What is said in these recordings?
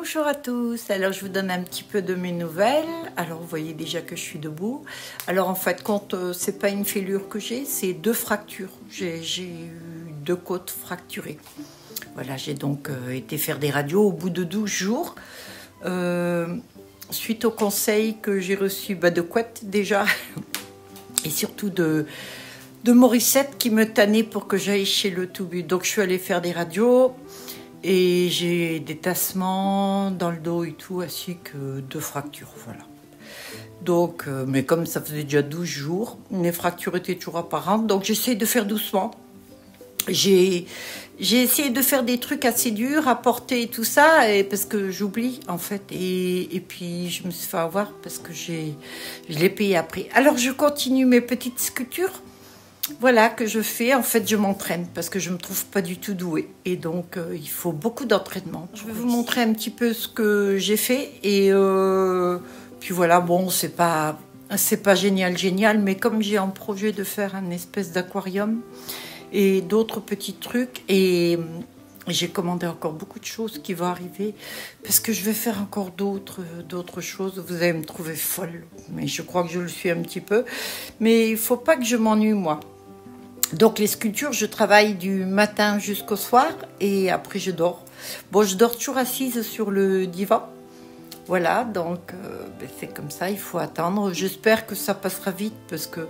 Bonjour à tous, alors je vous donne un petit peu de mes nouvelles. Alors vous voyez déjà que je suis debout. Alors en fait compte, c'est pas une fêlure que j'ai, c'est deux fractures. J'ai eu deux côtes fracturées. Voilà, j'ai donc été faire des radios au bout de 12 jours. Suite au conseil que j'ai reçu de Couette déjà, et surtout de Morissette qui me tannait pour que j'aille chez le Toubu. Donc je suis allée faire des radios. Et j'ai des tassements dans le dos et tout, ainsi que deux fractures, voilà. Donc, mais comme ça faisait déjà 12 jours, mes fractures étaient toujours apparentes, donc j'essaie de faire doucement. J'ai essayé de faire des trucs assez durs, à porter et tout ça, et parce que j'oublie, en fait. Et puis, je me suis fait avoir parce que je l'ai payé après. Alors, je continue mes petites sculptures. Voilà, que je fais. En fait, je m'entraîne parce que je ne me trouve pas du tout douée. Et donc, il faut beaucoup d'entraînement. Je vais vous montrer un petit peu ce que j'ai fait. Et puis voilà, bon, c'est pas génial, mais comme j'ai en projet de faire un espèce d'aquarium et d'autres petits trucs, et j'ai commandé encore beaucoup de choses qui vont arriver parce que je vais faire encore d'autres choses. Vous allez me trouver folle, mais je crois que je le suis un petit peu. Mais il ne faut pas que je m'ennuie, moi. Donc les sculptures, je travaille du matin jusqu'au soir et après je dors. Bon, je dors toujours assise sur le divan. Voilà, donc c'est comme ça, il faut attendre. J'espère que ça passera vite parce que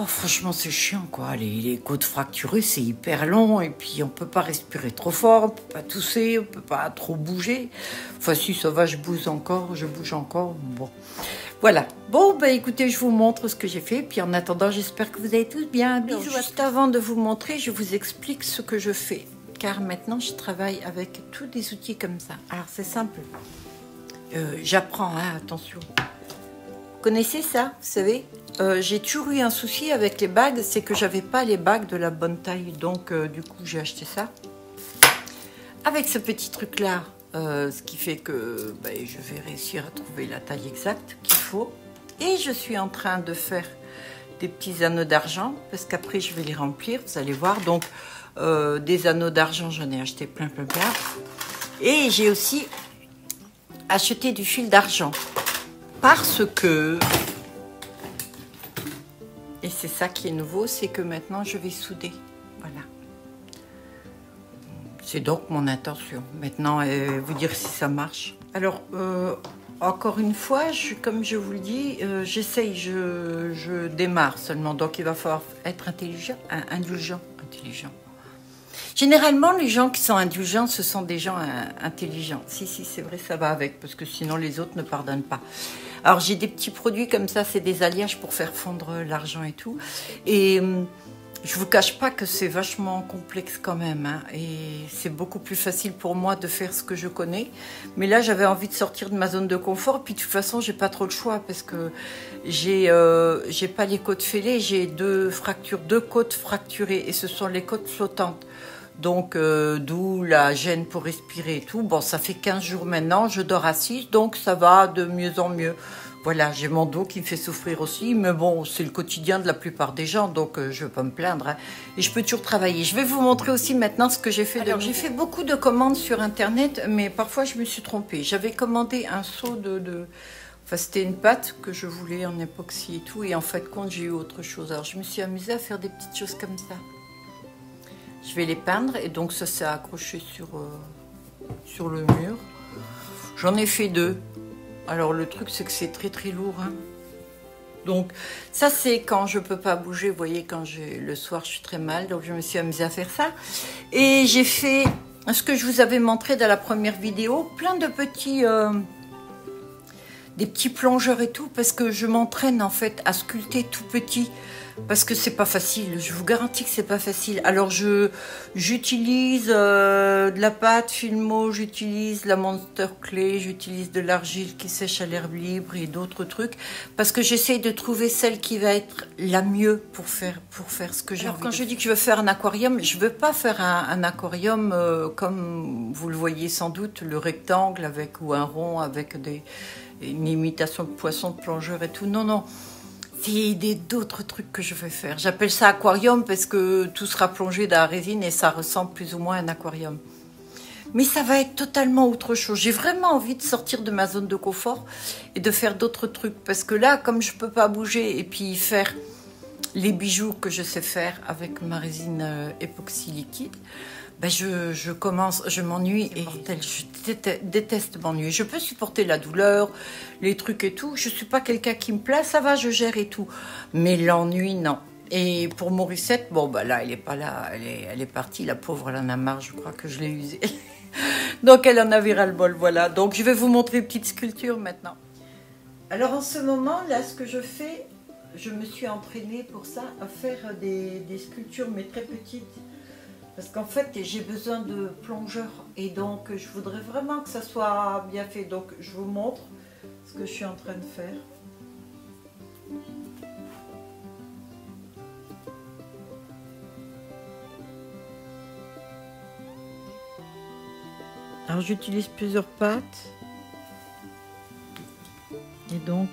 franchement c'est chiant quoi. Les côtes fracturées, c'est hyper long et puis on peut pas respirer trop fort, on peut pas tousser, on peut pas trop bouger. Enfin si, ça va, je bouge encore. Bon. Voilà. Bon, écoutez, je vous montre ce que j'ai fait. Puis en attendant, j'espère que vous allez tous bien. Bisous. Juste avant de vous montrer, je vous explique ce que je fais. Car maintenant, je travaille avec tous des outils comme ça. Alors, c'est simple. J'apprends, hein, attention. Vous connaissez ça, vous savez? J'ai toujours eu un souci avec les bagues, c'est que j'avais pas les bagues de la bonne taille. Donc, du coup, j'ai acheté ça. Avec ce petit truc-là. Ce qui fait que je vais réussir à trouver la taille exacte qu'il faut. Et je suis en train de faire des petits anneaux d'argent, parce qu'après je vais les remplir, vous allez voir. Donc des anneaux d'argent, j'en ai acheté plein. Et j'ai aussi acheté du fil d'argent. Parce que, et c'est ça qui est nouveau, c'est que maintenant je vais souder. Voilà. C'est donc mon intention. Maintenant, vous dire si ça marche. Alors, encore une fois, comme je vous le dis, j'essaye, je démarre seulement. Donc, il va falloir être indulgent. Généralement, les gens qui sont indulgents, ce sont des gens intelligents. Si, c'est vrai, ça va avec, parce que sinon, les autres ne pardonnent pas. Alors, j'ai des petits produits comme ça, c'est des alliages pour faire fondre l'argent et tout. Et je vous cache pas que c'est vachement complexe quand même, hein, et c'est beaucoup plus facile pour moi de faire ce que je connais. Mais là, j'avais envie de sortir de ma zone de confort. Puis de toute façon, j'ai pas trop le choix parce que j'ai pas les côtes fêlées, j'ai deux côtes fracturées et ce sont les côtes flottantes. Donc, d'où la gêne pour respirer et tout. Bon, ça fait 15 jours maintenant, je dors assise, donc ça va de mieux en mieux. Voilà, j'ai mon dos qui me fait souffrir aussi, mais bon, c'est le quotidien de la plupart des gens, donc je ne veux pas me plaindre. Hein. Et je peux toujours travailler. Je vais vous montrer aussi maintenant ce que j'ai fait. Alors, j'ai fait beaucoup de commandes sur Internet, mais parfois je me suis trompée. J'avais commandé un seau Enfin, c'était une pâte que je voulais en époxy et tout, et en fait, compte, j'ai eu autre chose. Alors, je me suis amusée à faire des petites choses comme ça. Je vais les peindre, et donc ça s'est accroché sur le mur. J'en ai fait deux. Alors le truc c'est que c'est très lourd, hein. Donc ça c'est quand je peux pas bouger, vous voyez, quand le soir je suis très mal, donc je me suis amusée à faire ça. Et j'ai fait ce que je vous avais montré dans la première vidéo, plein de petits des petits plongeurs et tout, parce que je m'entraîne en fait à sculpter tout petit. Parce que c'est pas facile, je vous garantis que c'est pas facile. Alors j'utilise de la pâte Filmo, j'utilise la Monster Clay, j'utilise de l'argile qui sèche à l'herbe libre et d'autres trucs, parce que j'essaye de trouver celle qui va être la mieux pour faire ce que j'ai envie. Alors quand je dis que je veux faire un aquarium, je veux pas faire un aquarium comme vous le voyez sans doute, le rectangle ou un rond avec une imitation de poisson de plongeur et tout. Non. C'est d'autres trucs que je vais faire. J'appelle ça aquarium parce que tout sera plongé dans la résine et ça ressemble plus ou moins à un aquarium. Mais ça va être totalement autre chose. J'ai vraiment envie de sortir de ma zone de confort et de faire d'autres trucs. Parce que là, comme je ne peux pas bouger et puis faire les bijoux que je sais faire avec ma résine époxy liquide, ben je m'ennuie et je déteste m'ennuyer. Je peux supporter la douleur, les trucs et tout. Je ne suis pas quelqu'un qui me plaît, ça va, je gère et tout. Mais l'ennui, non. Et pour Morissette, bon, bah là, elle n'est pas là, elle est partie, la pauvre, elle en a marre, je crois que je l'ai usée. Donc, elle en avait ras-le-bol, voilà. Donc, je vais vous montrer une petite sculpture maintenant. Alors, en ce moment, là, ce que je fais, je me suis entraînée pour ça, à faire des sculptures, mais très petites. Parce qu'en fait, j'ai besoin de plongeurs. Et donc, je voudrais vraiment que ça soit bien fait. Donc, je vous montre ce que je suis en train de faire. Alors j'utilise plusieurs pâtes et donc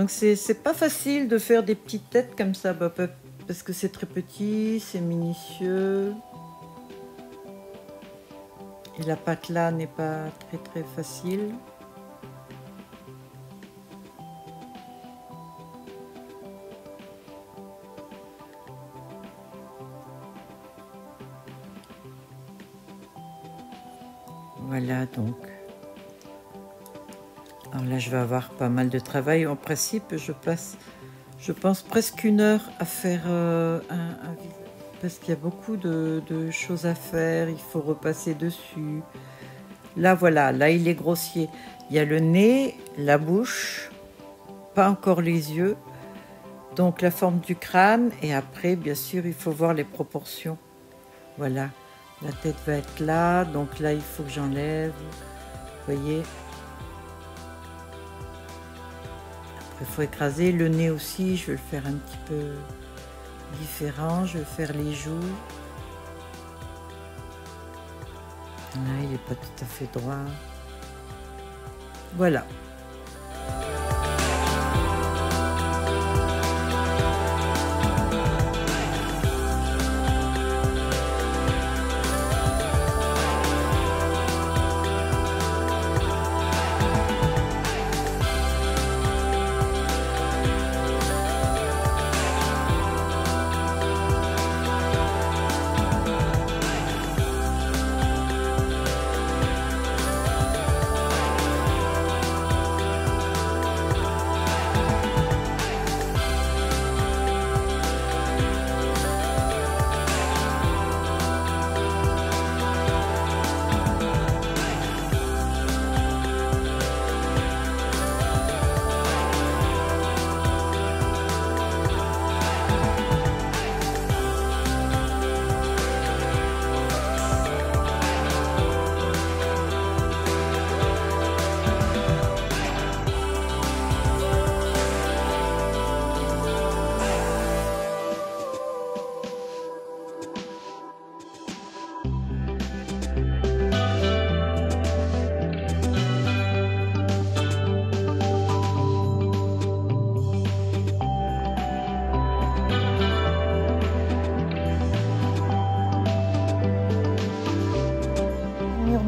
c'est pas facile de faire des petites têtes comme ça parce que c'est très petit, c'est minutieux. Et la pâte là n'est pas très facile. Voilà donc. Alors là je vais avoir pas mal de travail. En principe je pense presque 1 heure à faire un visage. Parce qu'il y a beaucoup de choses à faire, il faut repasser dessus. Là, voilà, là, il est grossier. Il y a le nez, la bouche, pas encore les yeux. Donc, la forme du crâne. Et après, bien sûr, il faut voir les proportions. Voilà, la tête va être là. Donc là, il faut que j'enlève. Vous voyez ? Après, il faut écraser. Le nez aussi, je vais le faire un petit peu différent, je vais faire les joues. Là, il n'est pas tout à fait droit. Voilà.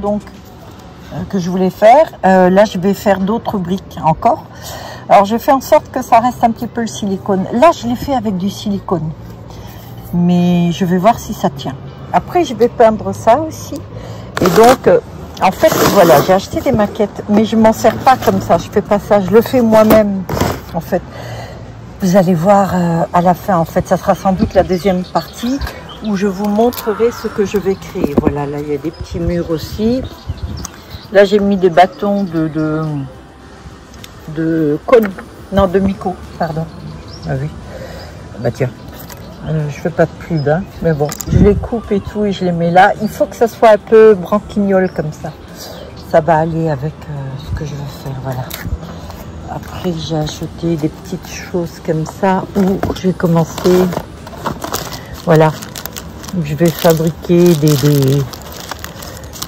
Donc que je voulais faire, là je vais faire d'autres briques encore. Alors je fais en sorte que ça reste un petit peu le silicone. Là je l'ai fait avec du silicone, mais je vais voir si ça tient. Après je vais peindre ça aussi. Et donc en fait voilà, j'ai acheté des maquettes, mais je m'en sers pas comme ça, je fais pas ça, je le fais moi-même en fait. Vous allez voir à la fin, en fait ça sera sans doute la deuxième partie où je vous montrerai ce que je vais créer. Voilà, là il y a des petits murs aussi. Là j'ai mis des bâtons de cône, non de mico, pardon. Ah oui, bah tiens, je fais pas de pub, hein, mais bon, je les coupe et tout et je les mets là. Il faut que ça soit un peu branquignol comme ça. Ça va aller avec ce que je veux faire, voilà. Après j'ai acheté des petites choses comme ça où je vais commencer, voilà. Je vais fabriquer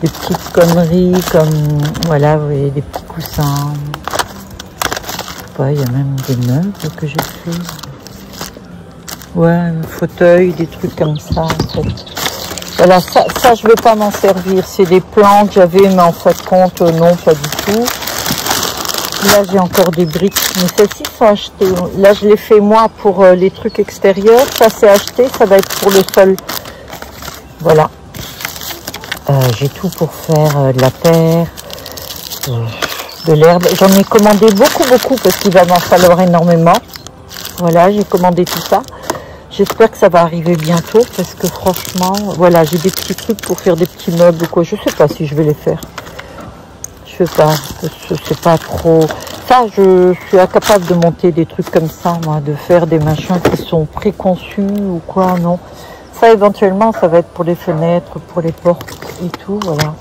des petites conneries comme, voilà, vous voyez, des petits coussins. Il y a même des meubles que j'ai fait. Ouais, un fauteuil, des trucs comme ça, en fait. Voilà, ça je vais pas m'en servir. C'est des plans que j'avais, mais en fait, compte, non, pas du tout. Là, j'ai encore des briques, mais celles-ci sont achetées. Là, je les fais moi pour les trucs extérieurs. Ça, c'est acheté, ça va être pour le sol. Voilà. J'ai tout pour faire de la terre, de l'herbe. J'en ai commandé beaucoup parce qu'il va m'en falloir énormément. Voilà, j'ai commandé tout ça. J'espère que ça va arriver bientôt parce que franchement, voilà, j'ai des petits trucs pour faire des petits meubles ou quoi. Je sais pas si je vais les faire. Je sais pas, je sais pas trop. Ça, je suis incapable de monter des trucs comme ça, moi, de faire des machins qui sont préconçus ou quoi, non. Ça, éventuellement, ça va être pour les fenêtres, pour les portes et tout, voilà.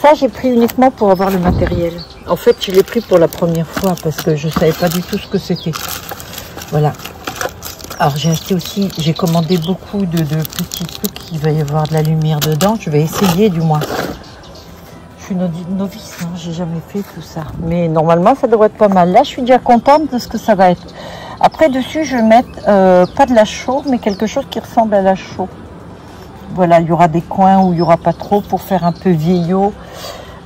Ça, j'ai pris uniquement pour avoir le matériel. En fait, je l'ai pris pour la première fois parce que je savais pas du tout ce que c'était. Voilà. Alors, j'ai acheté aussi, j'ai commandé beaucoup de petits trucs. Il va y avoir de la lumière dedans. Je vais essayer, du moins. Je suis novice, hein, j'ai jamais fait tout ça. Mais normalement, ça devrait être pas mal. Là, je suis déjà contente de ce que ça va être. Après, dessus, je vais mettre pas de la chaux, mais quelque chose qui ressemble à la chaux. Voilà, il y aura des coins où il n'y aura pas trop pour faire un peu vieillot.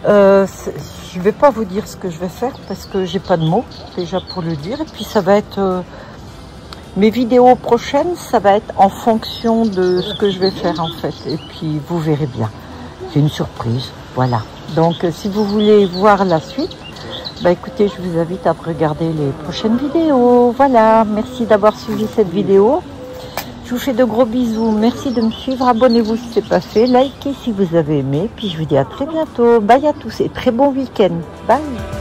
Je vais pas vous dire ce que je vais faire parce que j'ai pas de mots déjà pour le dire. Et puis, ça va être... mes vidéos prochaines, ça va être en fonction de ce que je vais faire, en fait. Et puis, vous verrez bien. C'est une surprise, voilà. Donc, si vous voulez voir la suite, bah écoutez, je vous invite à regarder les prochaines vidéos. Voilà, merci d'avoir suivi cette vidéo. Je vous fais de gros bisous. Merci de me suivre. Abonnez-vous si ce n'est pas fait. Likez si vous avez aimé. Puis je vous dis à très bientôt. Bye à tous et très bon week-end. Bye.